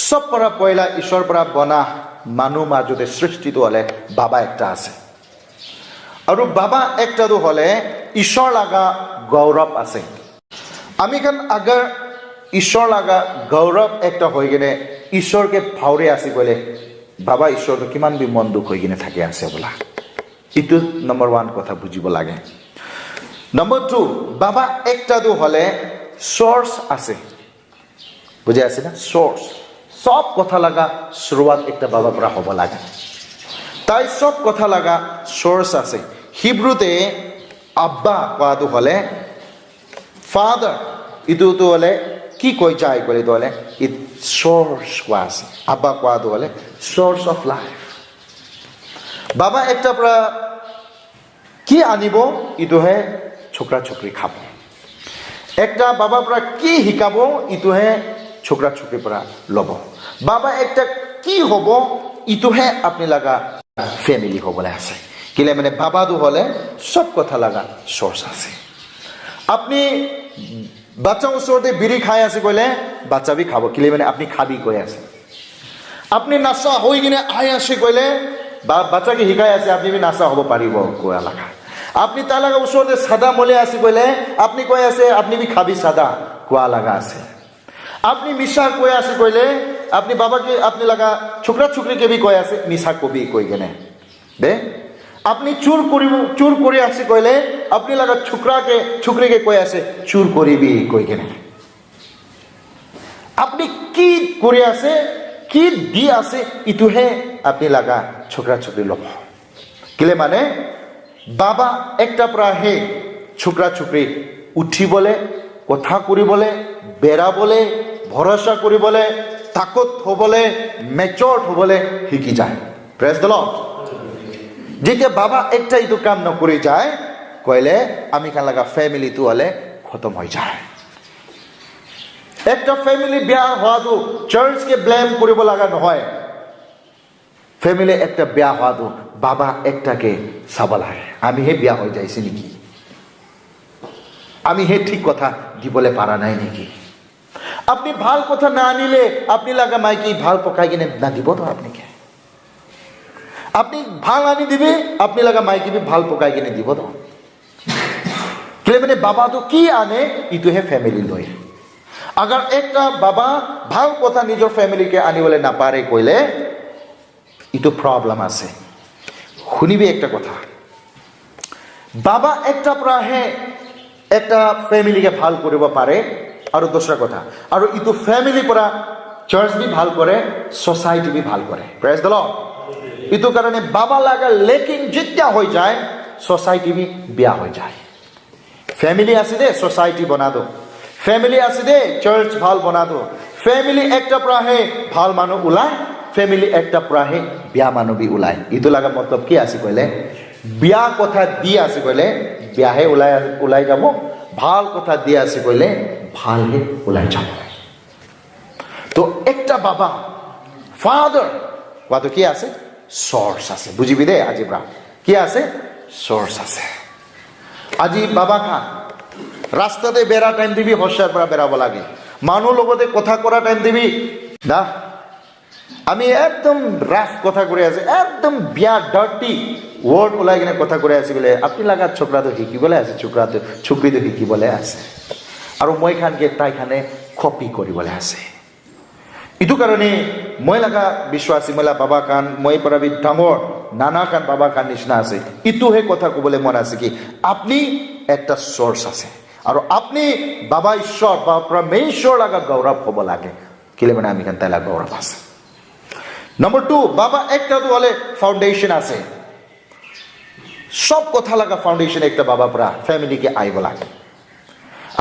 সব পৰা পয়লা ঈশ্বৰ পৰা বনা মানুহ মাজতে সৃষ্টিটো হলে বাবা একটা আছে আৰু বাবা একটাটো হলে ঈশ্বৰ লাগা গৌৰৱ আছে আমি খান আগাৰ ঈশ্বৰ লাগা গৌৰৱ একটা হৈ কিনে ঈশ্বৰকে ভাউৰে আছে কলে বাবা ঈশ্বৰটো কিমান বি মন দুখ হৈ কিনে থাকে আছে বোলা ইটো নম্বৰ 1 কথা বুজিব লাগে নম্বৰ 2 বাবা একটাটো হলে সোর্স আছে বুঝে আছে না সোর্স সব কথা লাগা শুরুয়াত একটা বাবা পৰা হ'ব লাগে তাই সব কথা লাগা সোর্স আছে হিব্রুতে আব্বা কোৱাটো হলে ফাদার ইটো তো হলে কি কই যায় কলে তো হলে ইট সোর্স কোৱা আছে আব্বা কোৱাটো হলে সোর্স অফ লাইফ বাবা একটা পৰা কি আনিব ইটো হে ছোকরা ছোকরি খাব একটা বাবা পৰা কি শিকাব ইটো হে ছোকরা ছোকরি পৰা লব বাবা একটা কি হব ইটো হে আপনি লাগা ফ্যামিলি হবলে আছে কিলে মানে বাবাটো হলে সব কথা লাগা সোর্স আছে আপনি বাচ্চা ওচৰতে বিড়ি খাই আছে কইলে বাচ্চা বি খাব কিলে মানে আপনি খাবি কই আছে আপনি নাসা হই কিনে আই আছে কইলে বা বাচ্চাকে শিকাই আছে আপনি বি নাসা হব পারিব কোয়া লাগা আপনি তার লাগা ওচৰতে সাদা মলে আছে কইলে আপনি কই আছে আপনি বি খাবি সাদা কোয়া লাগা আছে আপনি মিশা কই আছে কইলে আপনি বাবাকে আপনি লাগা ছোকরা ছোকরিকে বি কই আছে মিশা কবি কই কেনে দে আপনি চুর করে আছে কইলে আপনি লাগা ছোকরাকে ছোকরিকে কই আছে চুর করিবি কই কেনে আপনি কি করে আছে কি দি আছে ইটো হে আপনি লাগা ছোকরা ছোকরি লব কিলে মানে বাবা একটা পৰা হে ছোকরা ছোকরি উঠিবলে কথা করিবলে বেৰাবলে ভরসা করিবলে তাকত হবলে ম্যাচিউরড হবলে শিকি যায় প্রেজ দ্য লর্ড যেতিয়া বাবা একটা ইটো কাম নকৰি যায় কইলে আমি কান লাগা ফ্যামিলি তো হলে খতম হৈ যায় একটা ফ্যামিলি বিয়া হওয়াটো চার্চকে ব্লেম কৰিব লাগা নহয় ফ্যামিলি একটা বিয়া হওয়াটো বাবা একটাকে চাব লাগে আমি হে বিয়া হৈ যাইছি নেকি আমি হে ঠিক কথা দিবলে পারা নাই নেকি আপনি ভাল কথা না আনিলে আপনি লাগা মাইকি ভাল পকাই কিনে না দিব তো আপনাকে আপনি ভাল আনি দিবে আপনি লাগা মাইকি বি ভাল পকাই কিনে দিব তো কেলে মানে বাবা তো কি আনে ইটো হে ফ্যামিলি লয় আগার একটা বাবা ভাল কথা নিজৰ ফ্যামিলিকে আনিবলে না পারে কইলে ইটো প্রবলেম আছে শুনিবি একটা কথা বাবা একটা পৰা হে একটা ফ্যামিলিকে ভাল কৰিব পাৰে আৰু দোসরা কথা আৰু ইটো ফ্যামিলি পৰা চার্চ বি ভাল করে সোসাইটি বি ভাল করে প্রেজ দ্য লর্ড ইটো কারণে বাবা লাগা লেকিং যেতিয়া হৈ যায় সোসাইটি বি বিয়া হৈ যায় ফ্যামিলি আছে দে সোসাইটি বনা দো ফ্যামিলি আছে দে চার্চ ভাল বনা দো ফ্যামিলি একটা পৰা হে ভাল মানুহ ওলাই ফ্যামিলি একটা পৰা হে বিয়া মানুহ বি ওলাই ইটো লাগা মতলব কি আছে কইলে বিয়া কথা দি আছে কইলে বিয়া হে ওলাই যাব ভাল কথা দি আছে কইলে ভাল হে ওলাই যাব তো একটা বাবা ফাদার কত কি আছে সোর্স আছে বুঝিবি দে আজি ব্রা কি আছে সোর্স আছে আজি বাবা খা রাস্তাতে বেড়া টাইম দিবি হসার পৰা বেড়াব লাগে মানুহ লগতে কথা কৰা টাইম দিবি না আমি একদম রাফ কথা করে আছে একদম বিয়া ডার্টি ওয়ার্ড ওলাই কিনে কথা করে আছে বলে আপনি লাগা ছোকরা তো শিকিবলে আছে ছোকরা তো ছোকরি তো শিকিবলে আছে আৰু মই খানকে তাই খানে কপি কৰিবলে আছে ইটো কারণে মই লাগা বিশ্বাসী মলা বাবা কান মই পৰা বি ডাঙৰ নানা কান বাবা কান নিচিনা আছে ইটো হে কথা কবলে মন আছে কি আপনি একটা সোর্স আছে আৰু আপনি বাবা ঈশ্বর বা পরমেশ্বর লাগা গৌরব হব লাগে কিলে মানে আমি কান তাই লাগা গৌরব আছে নম্বর 2 বাবা একটা তো হলে ফাউন্ডেশন আছে সব কথা লাগা ফাউন্ডেশন একটা বাবা পৰা ফ্যামিলিকে আইব লাগে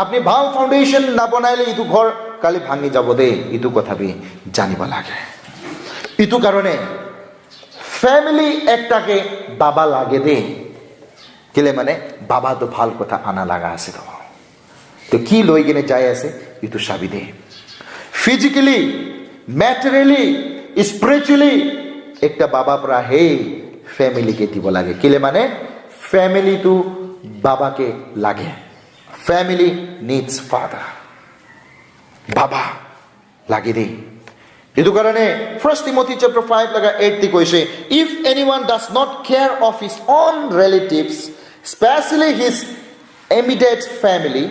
আপনি ভাল ফাউন্ডেশন না বনাইলে ইটো ঘর কালি ভাঙি যাব দে ইটো কথা বি জানিব লাগে ইটো কারণে ফ্যামিলি একটাকে বাবা লাগে দে কেলে মানে বাবা তো ভাল কথা আনা লাগা আছে তো কি লই কিনে যাই আছে ইটো চাবি দে ফিজিক্যালি ম্যাটেরিয়ালি স্পিরিচুয়ালি একটা বাবা পৰা হে ফ্যামিলিকে দিব লাগে কিলে মানে ফ্যামিলি তো বাবাকে লাগে ফ্যামিলি নিডস ফাদার বাবা লাগে দে এইটো কাৰণে 1 Timothy chapter 5 লগা 8 তে কৈছে, if anyone does not care of his own relatives, especially his immediate family,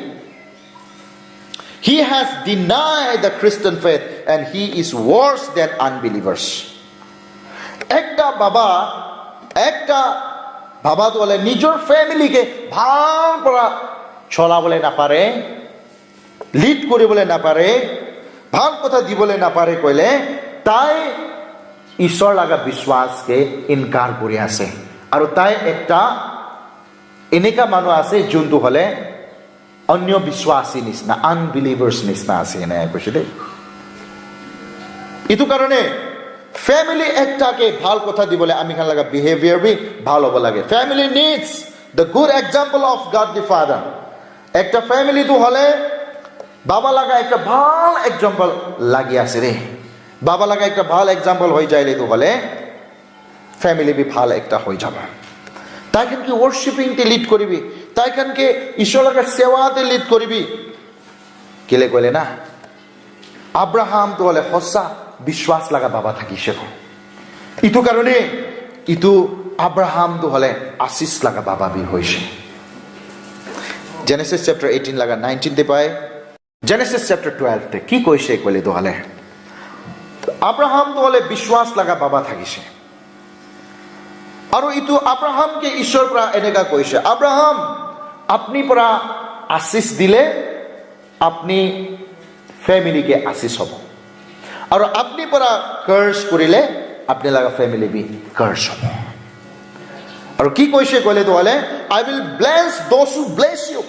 he has denied the Christian faith and he is worse than unbelievers. একটা বাবা বলে নিজৰ ফ্যামিলিকে ভাল পৰা চলাবলৈ নাপাৰে, লিড কৰিবলৈ নাপাৰে, ভাল কথা দিবলৈ নাপাৰে কইলে তাই ঈশ্বৰ লগা বিশ্বাসকে ইনকাৰ কৰি আছে। আৰু তাই একটা এনেকা মানুহ আছে যোনটো হলে অন্য বিশ্বাসী নিচিনা, আনবিলিভাৰ্ছ নিচিনা আছে এনে কৈছে দেই। এইটো কাৰণে ফ্যামিলি একটাকে ভাল কথা দিবলৈ আমি খান লগা বিহেভিয়ার বি ভাল হব লাগে। Family needs the good example of god the father. একটা ফ্যামিলি তো হলে বাবা লাগা একটা ভাল এক্সাম্পল লাগি আছে রে। বাবা লাগা একটা ভাল এক্সাম্পল হয়ে যাইলে তো হলে ফ্যামিলি বি ভাল একটা হয়ে যাবে। তাই কানকে ওয়ার্শিপিং তে লিড করিবি, তাই কানকে ঈশ্বর লাগার সেবাতে লিড করিবি। কেলে কইলে না আব্রাহাম তো হলে হসা বিশ্বাস লাগা বাবা থাকিছে। ইটো কারণে ইটো আব্রাহাম তো হলে আশিস লাগা বাবা বি হয়েছে। জেনেসিস চ্যাপ্টার 18 লাগা 19 তে পায়। জেনেসিস চ্যাপ্টার 12 তে কি কইছে কইলে তো হলে আব্রাহাম তো হলে বিশ্বাস লাগা বাবা থাকিছে। আৰু ইটো আব্রাহামকে ঈশ্বর পৰা এনেকা কৈছে, আব্রাহাম আপনি পৰা আশিস দিলে আপনি ফ্যামিলিকে আশিস হব, আৰু আপনি পৰা কার্স করিলে আপনি লাগা ফ্যামিলি বি কার্স হব। আৰু কি কৈছে কইলে তো হলে I will bless those who bless you.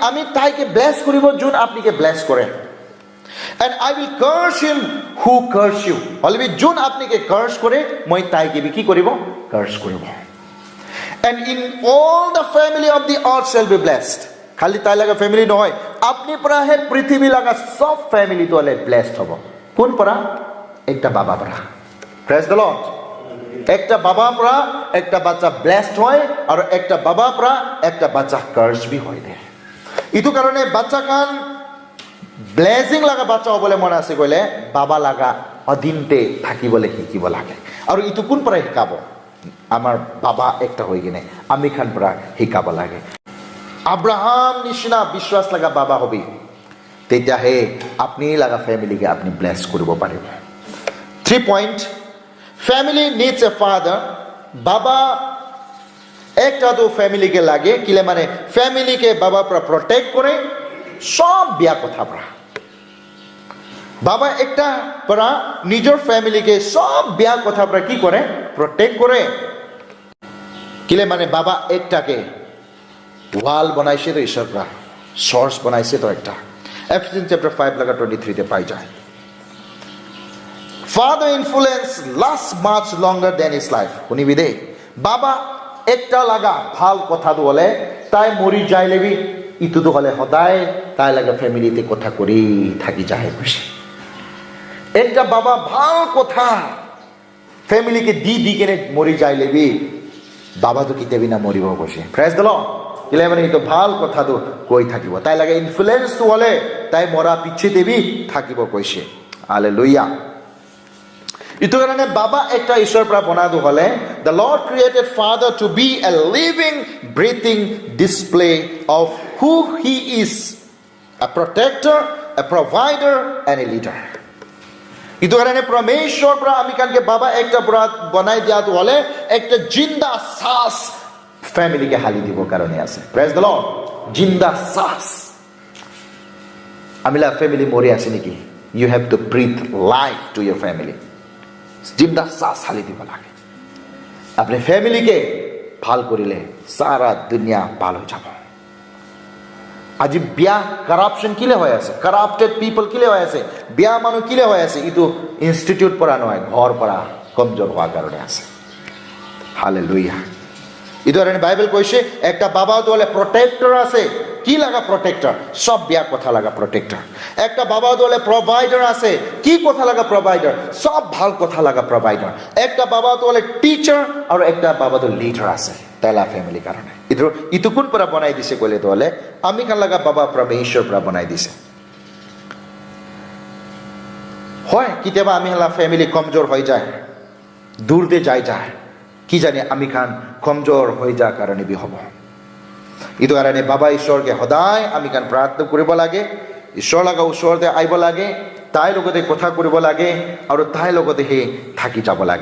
আমি তাইকে ব্লেস করিব যোন আপনিকে ব্লেস করে, and I will curse him who curse you. অলবি যোন আপনিকে কার্স করে মই তাইকে বি কি করিব কার্স করিব। and in all the family of the earth shall be blessed. খালি তাই লাগা ফ্যামিলি নহয়, আপনি পৰা হে পৃথিবী লাগা সব ফ্যামিলি তো হলে ব্লেসড হব। কোন পৰা? একটা বাবা পৰা। Praise the Lord. একটা বাবা পৰা একটা বাচ্চা ব্লেসড হয়, আর একটা বাবা পৰা একটা বাচ্চা কার্স বি হয় দে। ইটো কারণে বাচ্চা কান ব্লেসিং লাগা বাচ্চা হবলে মন আছে কইলে বাবা লাগা অধীনতে থাকিবলে শিকিব লাগে। আর ইটো কোন পৰা শিকাব? আমার বাবা একটা হয়ে গেলে আমি খান পৰা শিকাব লাগে। আব্রাহাম নিচিনা বিশ্বাস লাগা বাবা হবি, তেতিয়াহে আপনি লাগা ফ্যামিলিকে আপনি ব্লেস কৰিব পাৰিব। 3 point, family needs a father. বাবা একটা তো ফ্যামিলিকে লাগে, কিলে মানে ফ্যামিলিকে বাবা পৰা প্রটেক্ট করে সব বিয়া কথা পৰা। বাবা একটা পৰা নিজের ফ্যামিলিকে সব বিয়া কথা পৰা কি করে প্রটেক্ট করে, কিলে মানে বাবা একটাকে ওয়াল বনাইছে তো ঈশ্বর পৰা, সোর্স বনাইছে তো একটা। এফেসিয়ান্স চ্যাপ্টার 5 লাগা 23 তে পাই যায়। Father influence last much longer than his life. শুনিবি দে, বাবা একটা লাগা ভাল কথা বলে তাই মরি যাইলে বি ইটো তো হলে সদায় তাই লাগা ফ্যামিলিতে কথা করি থাকি যায় খুশি। একটা বাবা ভাল কথা ফ্যামিলিকে দি কেনে মরি যাইলে বি বাবা তো কিতাবি না মরিব বসে। Praise the Lord. কিলে মানে তো ভাল কথা তো কই থাকিব, তাই লাগে ইনফ্লুয়েন্স তো হলে তাই মরা পিছে দেবি থাকিব কইছে। হালেলুয়া। ইটো কারণে বাবা একটা ঈশ্বর পৰা বনাদো হলে the Lord created father to be a living breathing display of who he is, a protector, a provider and a leader. ইটো কারণে পরমেশ্বর পৰা আমি কানকে বাবা একটা পৰা বনাই দিয়াতো হলে একটা জিন্দা শ্বাস ফ্যামিলিকে হালি দিব কারণে আছে। Praise the Lord. জিন্দা শ্বাস। আমি লা ফ্যামিলি মরে আছে নাকি, you have to breathe life to your family. জিন্দা শ্বাস হালি দিব লাগে। আপনি ফ্যামিলিকে ভাল করিলে সারা দুনিয়া ভাল হয়ে যাব। আজি বিয়া কারাপশন কিলে হয়ে আছে, কারাপ্টেড পিপল কিলে হয়ে আছে, বিয়া মানুষ কিলে হয়ে আছে, ইটো ইনস্টিটিউট পড়া নয়, ঘর পড়া কমজোর হওয়ার কারণে আছে। হালেলুয়া। ইটো কারণে বাইবেল কইছে একটা বাবা তো হলে প্রটেক্টর আছে। কি লাগা প্রটেক্টর? সব বিয়া কথা লাগা প্রটেক্টর। একটা বাবা তো হলে প্রোভাইডার আছে। কি কথা লাগা প্রোভাইডার? সব ভাল কথা লাগা প্রোভাইডার। একটা বাবা তো হলে টিচার, আর একটা বাবা তো লিডার আছে তাইলা ফ্যামিলি কারণে। ইটো কোন পৰা বনাই দিছে কইলে তো হলে আমি কান লাগা বাবা পরমেশ্বর পৰা বনাই দিছে। হয় কেতিয়াবা আমি হলা ফেমিলি কমজোৰ হৈ যায়, দূৰতে যায় কি জানি আমি খান কমজোৰ হৈ যায় কাৰণে বি হ'ব। এইটো কাৰণে বাবা ঈশ্বৰকে সদায় আমি খান প্ৰাৰ্থনা কৰিব লাগে, ঈশ্বৰ লগা ওচৰতে আহিব লাগে, তাইৰ লগতে কথা কৰিব লাগে আৰু তাইৰ লগতে সেই থাকি যাব লাগে।